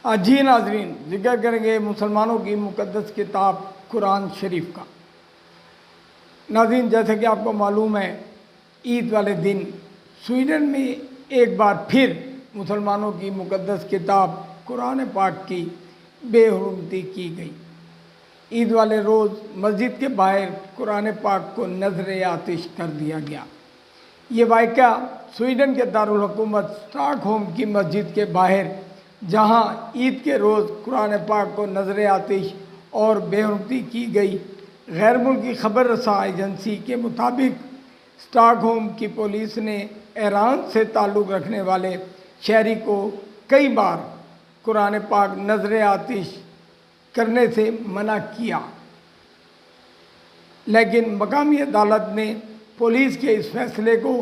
جی ناظرین، ذکر کریں گے مسلمانوں کی مقدس کتاب قرآن شریف کا۔ ناظرین، جیسا کہ آپ کو معلوم ہے، عید والے دن سویڈن میں ایک بار پھر مسلمانوں کی مقدس کتاب قرآن پاک کی بے حرمتی کی گئی۔ عید والے روز مسجد کے باہر قرآن پاک کو نذر آتش کر دیا گیا۔ یہ واقعہ سویڈن کے دارالحکومت اسٹاک ہوم کی مسجد کے باہر، جہاں عید کے روز قرآن پاک کو نذر آتش اور بے حرمتی کی گئی، غیر ملکی خبر رساں ایجنسی کے مطابق اسٹاک ہوم کی پولیس نے ایران سے تعلق رکھنے والے شہری کو کئی بار قرآن پاک نذر آتش کرنے سے منع کیا، لیکن مقامی عدالت نے پولیس کے اس فیصلے کو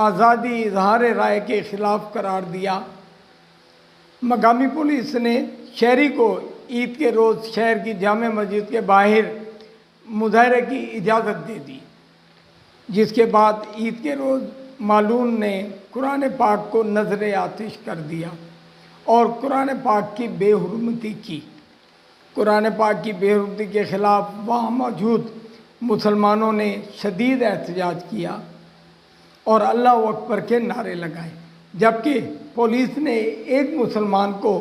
آزادی اظہار رائے کے خلاف قرار دیا۔ مقامی پولیس نے شہری کو عید کے روز شہر کی جامع مسجد کے باہر مظاہرے کی اجازت دے دی، جس کے بعد عید کے روز معلوم نے قرآن پاک کو نذر آتش کر دیا اور قرآن پاک کی بے حرمتی کی۔ قرآن پاک کی بے حرمتی کے خلاف وہاں موجود مسلمانوں نے شدید احتجاج کیا اور اللہ اکبر کے نعرے لگائے، جبکہ پولیس نے ایک مسلمان کو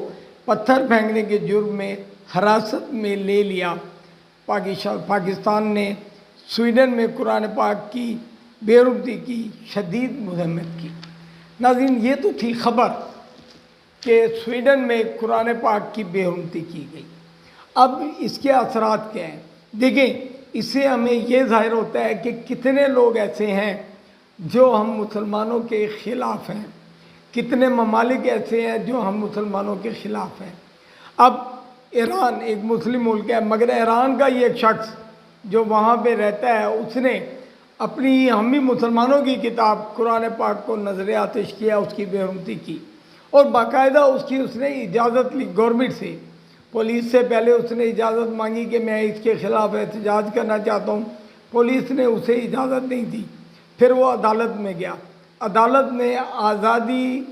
پتھر پھینکنے کے جرم میں حراست میں لے لیا۔ پاکستان نے سویڈن میں قرآن پاک کی بے حرمتی کی شدید مذمت کی۔ ناظرین، یہ تو تھی خبر کہ سویڈن میں قرآن پاک کی بے حرمتی کی گئی۔ اب اس کے اثرات کیا ہیں؟ دیکھیں، اس سے ہمیں یہ ظاہر ہوتا ہے کہ کتنے لوگ ایسے ہیں جو ہم مسلمانوں کے خلاف ہیں، کتنے ممالک ایسے ہیں جو ہم مسلمانوں کے خلاف ہیں۔ اب ایران ایک مسلم ملک ہے، مگر ایران کا یہ ایک شخص جو وہاں پہ رہتا ہے، اس نے اپنی ہم ہی مسلمانوں کی کتاب قرآن پاک کو نذر آتش کیا، اس کی بے حرمتی کی، اور باقاعدہ اس نے اجازت لی گورنمنٹ سے۔ پولیس سے پہلے اس نے اجازت مانگی کہ میں اس کے خلاف احتجاج کرنا چاہتا ہوں، پولیس نے اسے اجازت نہیں دی۔ پھر وہ عدالت میں گیا، عدالت نے آزادی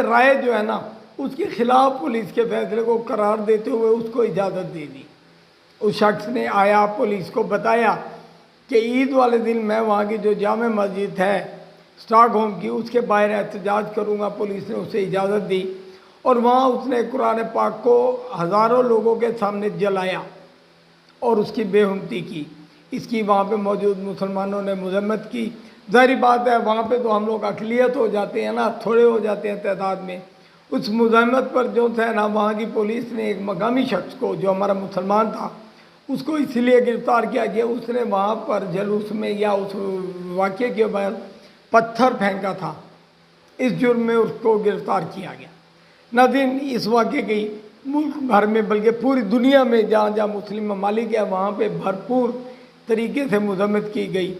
رائے جو ہے نا، اس کے خلاف پولیس کے فیصلے کو قرار دیتے ہوئے اس کو اجازت دے دی۔ اس شخص نے آیا، پولیس کو بتایا کہ عید والے دن میں وہاں کی جو جامع مسجد ہے اسٹاک ہوم کی، اس کے باہر احتجاج کروں گا۔ پولیس نے اسے اجازت دی اور وہاں اس نے قرآن پاک کو ہزاروں لوگوں کے سامنے جلایا اور اس کی بے حرمتی کی۔ اس کی وہاں پہ موجود مسلمانوں نے مذمت کی۔ ظاہری بات ہے، وہاں پہ تو ہم لوگ اقلیت ہو جاتے ہیں نا، تھوڑے ہو جاتے ہیں تعداد میں۔ اس مذمت پر جو تھا نا، وہاں کی پولیس نے ایک مقامی شخص کو جو ہمارا مسلمان تھا، اس کو اس لیے گرفتار کیا کہ اس نے وہاں پر جلوس میں یا اس واقعے کے بعد پتھر پھینکا تھا۔ اس جرم میں اس کو گرفتار کیا گیا۔ ناظرین، اس واقعے کی ملک بھر میں بلکہ پوری دنیا میں جہاں جہاں مسلم ممالک ہیں، وہاں پہ بھرپور طریقے سے مذمت کی گئی۔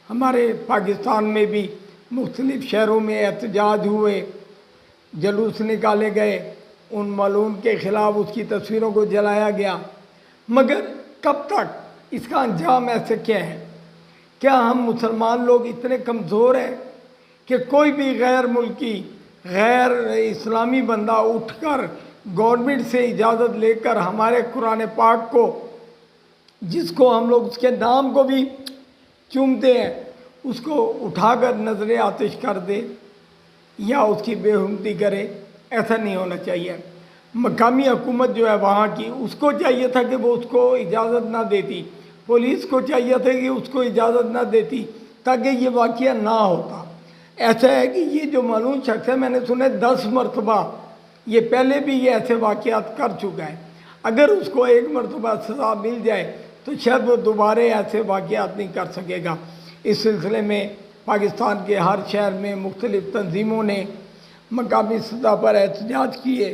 ہمارے پاکستان میں بھی مختلف شہروں میں احتجاج ہوئے، جلوس نکالے گئے، ان ملعون کے خلاف اس کی تصویروں کو جلایا گیا۔ مگر کب تک اس کا انجام ایسے کیا ہے؟ کیا ہم مسلمان لوگ اتنے کمزور ہیں کہ کوئی بھی غیر ملکی، غیر اسلامی بندہ اٹھ کر گورنمنٹ سے اجازت لے کر ہمارے قرآن پاک کو، جس کو ہم لوگ اس کے نام کو بھی چومتے ہیں، اس کو اٹھا کر نذر آتش کر دے یا اس کی بے حرمتی کرے؟ ایسا نہیں ہونا چاہیے۔ مقامی حکومت جو ہے وہاں کی، اس کو چاہیے تھا کہ وہ اس کو اجازت نہ دیتی، پولیس کو چاہیے تھا کہ اس کو اجازت نہ دیتی، تاکہ یہ واقعہ نہ ہوتا۔ ایسا ہے کہ یہ جو معلوم شخص ہے، میں نے سنا 10 مرتبہ یہ پہلے بھی یہ ایسے واقعات کر چکا ہے۔ اگر اس کو ایک مرتبہ سزا مل جائے تو شاید وہ دوبارہ ایسے واقعات نہیں کر سکے گا۔ اس سلسلے میں پاکستان کے ہر شہر میں مختلف تنظیموں نے مقامی سطح پر احتجاج کیے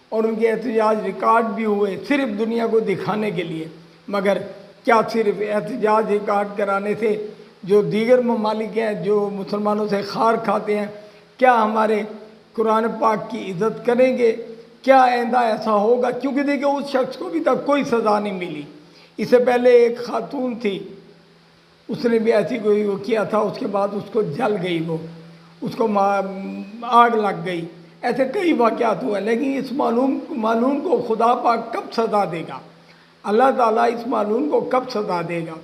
اور ان کے احتجاج ریکارڈ بھی ہوئے، صرف دنیا کو دکھانے کے لیے۔ مگر کیا صرف احتجاج ریکارڈ کرانے سے جو دیگر ممالک ہیں جو مسلمانوں سے خار کھاتے ہیں، کیا ہمارے قرآن پاک کی عزت کریں گے؟ کیا آئندہ ایسا ہوگا؟ کیونکہ دیکھیں، اس شخص کو بھی تک کوئی سزا نہیں ملی۔ اس سے پہلے ایک خاتون تھی، اس نے بھی ایسی کوئی کیا تھا، اس کے بعد اس کو جل گئی، وہ اس کو آگ لگ گئی، ایسے کئی واقعات ہوئے، لیکن اس معلوم کو خدا پاک کب سزا دے گا، اللہ تعالیٰ اس معلوم کو کب سزا دے گا،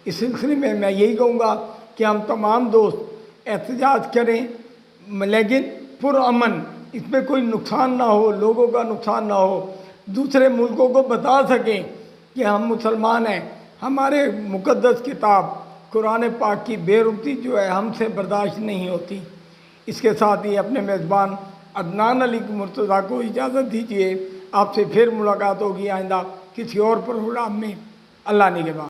اس سلسلے میں یہی کہوں گا کہ ہم تمام دوست احتجاج کریں، لیکن پرامن، اس میں کوئی نقصان نہ ہو، لوگوں کا نقصان نہ ہو، دوسرے ملکوں کو بتا سکیں کہ ہم مسلمان ہیں، ہمارے مقدس کتاب قرآن پاک کی بے ربطی جو ہے ہم سے برداشت نہیں ہوتی۔ اس کے ساتھ ہی اپنے میزبان عدنان علی مرتضیٰ کو اجازت دیجیے، آپ سے پھر ملاقات ہوگی آئندہ کسی اور پروگرام میں۔ اللہ نگہبان۔